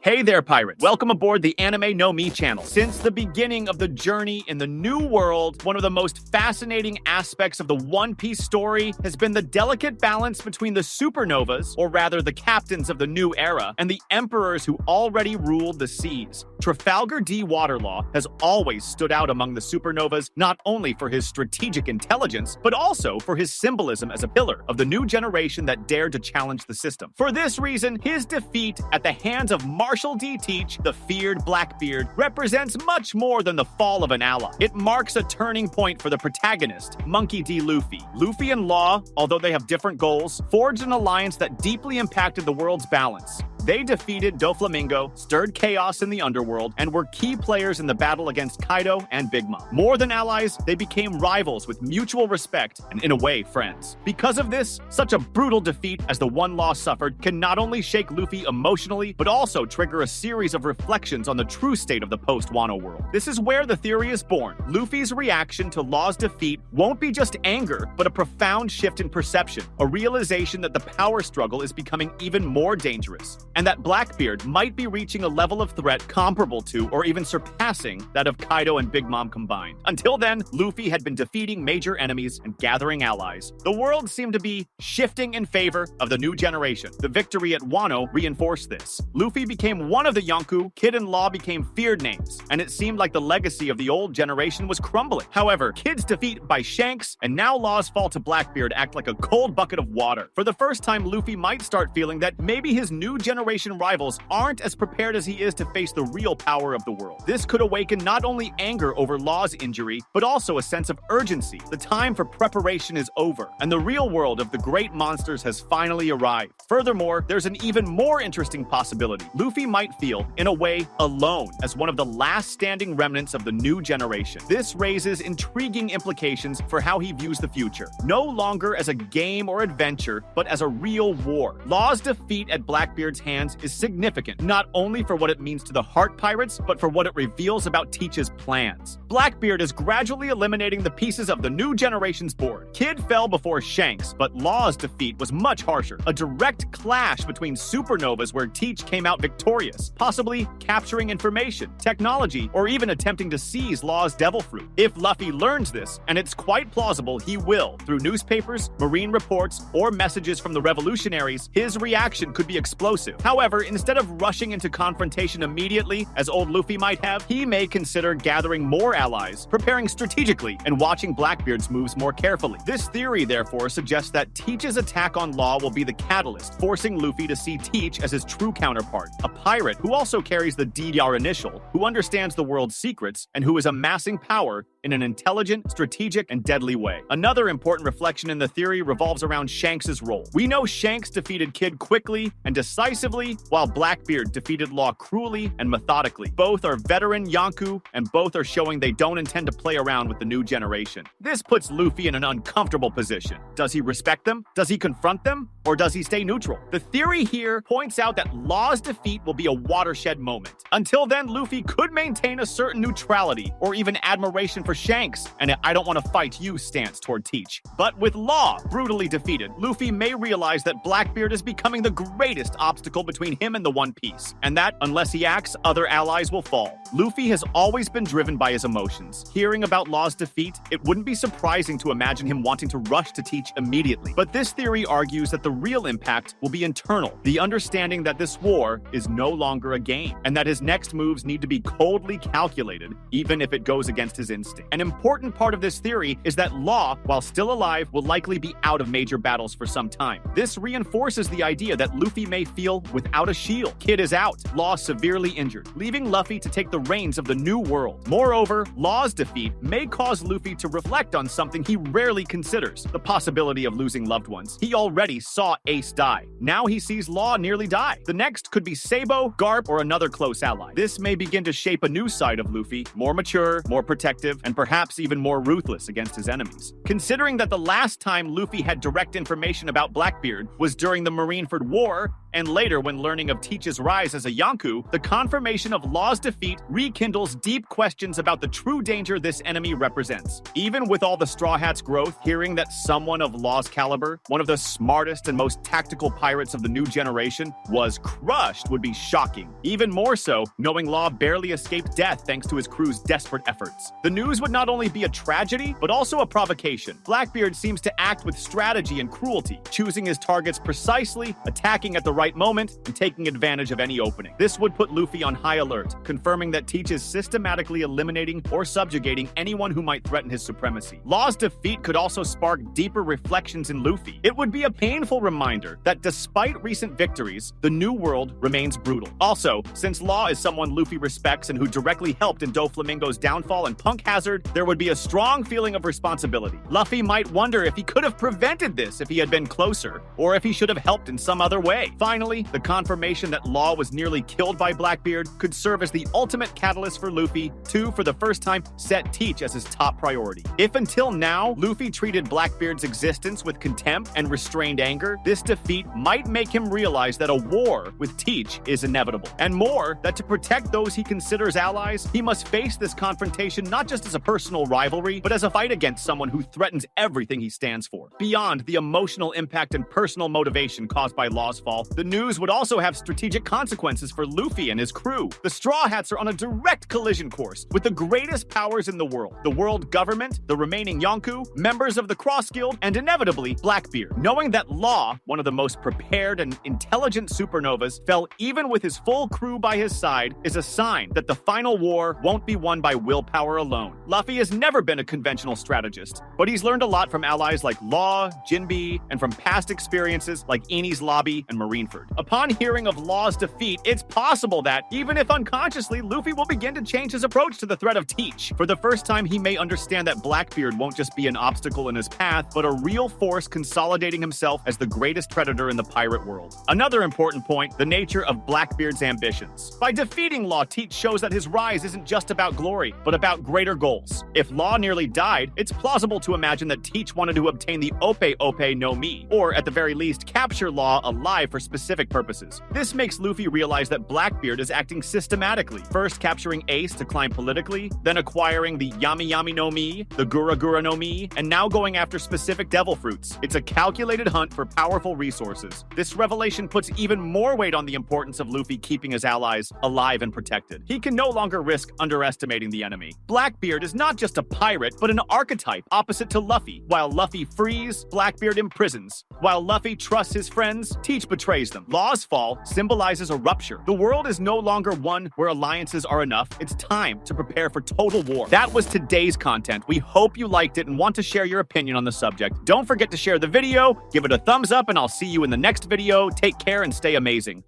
Hey there, pirates. Welcome aboard the Anime No Mi channel. Since the beginning of the journey in the new world, one of the most fascinating aspects of the One Piece story has been the delicate balance between the supernovas, or rather the captains of the new era, and the emperors who already ruled the seas. Trafalgar D. Waterlaw has always stood out among the supernovas, not only for his strategic intelligence, but also for his symbolism as a pillar of the new generation that dared to challenge the system. For this reason, his defeat at the hands of Marshall D. Teach, the feared Blackbeard, represents much more than the fall of an ally. It marks a turning point for the protagonist, Monkey D. Luffy. Luffy and Law, although they have different goals, forged an alliance that deeply impacted the world's balance. They defeated Doflamingo, stirred chaos in the underworld, and were key players in the battle against Kaido and Big Mom. More than allies, they became rivals with mutual respect and, in a way, friends. Because of this, such a brutal defeat as the one Law suffered can not only shake Luffy emotionally, but also trigger a series of reflections on the true state of the post-Wano world. This is where the theory is born. Luffy's reaction to Law's defeat won't be just anger, but a profound shift in perception, a realization that the power struggle is becoming even more dangerous, and that Blackbeard might be reaching a level of threat comparable to or even surpassing that of Kaido and Big Mom combined. Until then, Luffy had been defeating major enemies and gathering allies. The world seemed to be shifting in favor of the new generation. The victory at Wano reinforced this. Luffy became one of the Yonkou, Kid and Law became feared names, and it seemed like the legacy of the old generation was crumbling. However, Kid's defeat by Shanks and now Law's fall to Blackbeard act like a cold bucket of water. For the first time, Luffy might start feeling that maybe his new generation rivals aren't as prepared as he is to face the real power of the world. This could awaken not only anger over Law's injury, but also a sense of urgency. The time for preparation is over, and the real world of the great monsters has finally arrived. Furthermore, there's an even more interesting possibility. Luffy might feel, in a way, alone as one of the last standing remnants of the new generation. This raises intriguing implications for how he views the future. No longer as a game or adventure, but as a real war. Law's defeat at Blackbeard's hands is significant, not only for what it means to the Heart Pirates, but for what it reveals about Teach's plans. Blackbeard is gradually eliminating the pieces of the new generation's board. Kid fell before Shanks, but Law's defeat was much harsher. A direct clash between supernovas where Teach came out victorious, possibly capturing information, technology, or even attempting to seize Law's devil fruit. If Luffy learns this, and it's quite plausible he will, through newspapers, marine reports, or messages from the revolutionaries, his reaction could be explosive. However, instead of rushing into confrontation immediately, as old Luffy might have, he may consider gathering more allies, preparing strategically, and watching Blackbeard's moves more carefully. This theory, therefore, suggests that Teach's attack on Law will be the catalyst, forcing Luffy to see Teach as his true counterpart, a pirate who also carries the DDR initial, who understands the world's secrets, and who is amassing power in an intelligent, strategic, and deadly way. Another important reflection in the theory revolves around Shanks' role. We know Shanks defeated Kid quickly and decisively, while Blackbeard defeated Law cruelly and methodically. Both are veteran Yonkou, and both are showing they don't intend to play around with the new generation. This puts Luffy in an uncomfortable position. Does he respect them? Does he confront them? Or does he stay neutral? The theory here points out that Law's defeat will be a watershed moment. Until then, Luffy could maintain a certain neutrality, or even admiration for Shanks, and I don't want to fight you stance toward Teach. But with Law brutally defeated, Luffy may realize that Blackbeard is becoming the greatest obstacle between him and the One Piece, and that, unless he acts, other allies will fall. Luffy has always been driven by his emotions. Hearing about Law's defeat, it wouldn't be surprising to imagine him wanting to rush to Teach immediately. But this theory argues that the real impact will be internal, the understanding that this war is no longer a game, and that his next moves need to be coldly calculated, even if it goes against his instinct. An important part of this theory is that Law, while still alive, will likely be out of major battles for some time. This reinforces the idea that Luffy may feel without a shield. Kid is out, Law severely injured, leaving Luffy to take the reins of the new world. Moreover, Law's defeat may cause Luffy to reflect on something he rarely considers, the possibility of losing loved ones. He already saw Ace die. Now he sees Law nearly die. The next could be Sabo, Garp, or another close ally. This may begin to shape a new side of Luffy, more mature, more protective, and perhaps even more ruthless against his enemies. Considering that the last time Luffy had direct information about Blackbeard was during the Marineford War, and later when learning of Teach's rise as a Yonkou, the confirmation of Law's defeat rekindles deep questions about the true danger this enemy represents. Even with all the Straw Hats' growth, hearing that someone of Law's caliber, one of the smartest and most tactical pirates of the new generation, was crushed would be shocking. Even more so, knowing Law barely escaped death thanks to his crew's desperate efforts. The news would not only be a tragedy, but also a provocation. Blackbeard seems to act with strategy and cruelty, choosing his targets precisely, attacking at the right moment, and taking advantage of any opening. This would put Luffy on high alert, confirming that Teach is systematically eliminating or subjugating anyone who might threaten his supremacy. Law's defeat could also spark deeper reflections in Luffy. It would be a painful reminder that despite recent victories, the New World remains brutal. Also, since Law is someone Luffy respects and who directly helped in Doflamingo's downfall and Punk Hazard, there would be a strong feeling of responsibility. Luffy might wonder if he could have prevented this if he had been closer, or if he should have helped in some other way. Finally, the confirmation that Law was nearly killed by Blackbeard could serve as the ultimate catalyst for Luffy to, for the first time, set Teach as his top priority. If until now, Luffy treated Blackbeard's existence with contempt and restrained anger, this defeat might make him realize that a war with Teach is inevitable. And more, that to protect those he considers allies, he must face this confrontation not just as a personal rivalry, but as a fight against someone who threatens everything he stands for. Beyond the emotional impact and personal motivation caused by Law's fall, the news would also have strategic consequences for Luffy and his crew. The Straw Hats are on a direct collision course with the greatest powers in the world government, the remaining Yonkou, members of the Cross Guild, and inevitably Blackbeard. Knowing that Law, one of the most prepared and intelligent supernovas, fell even with his full crew by his side is a sign that the final war won't be won by willpower alone. Luffy has never been a conventional strategist, but he's learned a lot from allies like Law, Jinbe, and from past experiences like Enies Lobby and Marineford. Upon hearing of Law's defeat, it's possible that, even if unconsciously, Luffy will begin to change his approach to the threat of Teach. For the first time, he may understand that Blackbeard won't just be an obstacle in his path, but a real force consolidating himself as the greatest predator in the pirate world. Another important point, the nature of Blackbeard's ambitions. By defeating Law, Teach shows that his rise isn't just about glory, but about greater goals. If Law nearly died, it's plausible to imagine that Teach wanted to obtain the Ope no Mi, or at the very least, capture Law alive for specific purposes. This makes Luffy realize that Blackbeard is acting systematically, first capturing Ace to climb politically, then acquiring the Yami no Mi, the Gura no Mi, and now going after specific devil fruits. It's a calculated hunt for powerful resources. This revelation puts even more weight on the importance of Luffy keeping his allies alive and protected. He can no longer risk underestimating the enemy. Blackbeard is not just a pirate, but an archetype opposite to Luffy. While Luffy frees, Blackbeard imprisons. While Luffy trusts his friends, Teach betrays them. Law's fall symbolizes a rupture. The world is no longer one where alliances are enough. It's time to prepare for total war. That was today's content. We hope you liked it and want to share your opinion on the subject. Don't forget to share the video, give it a thumbs up, and I'll see you in the next video. Take care and stay amazing.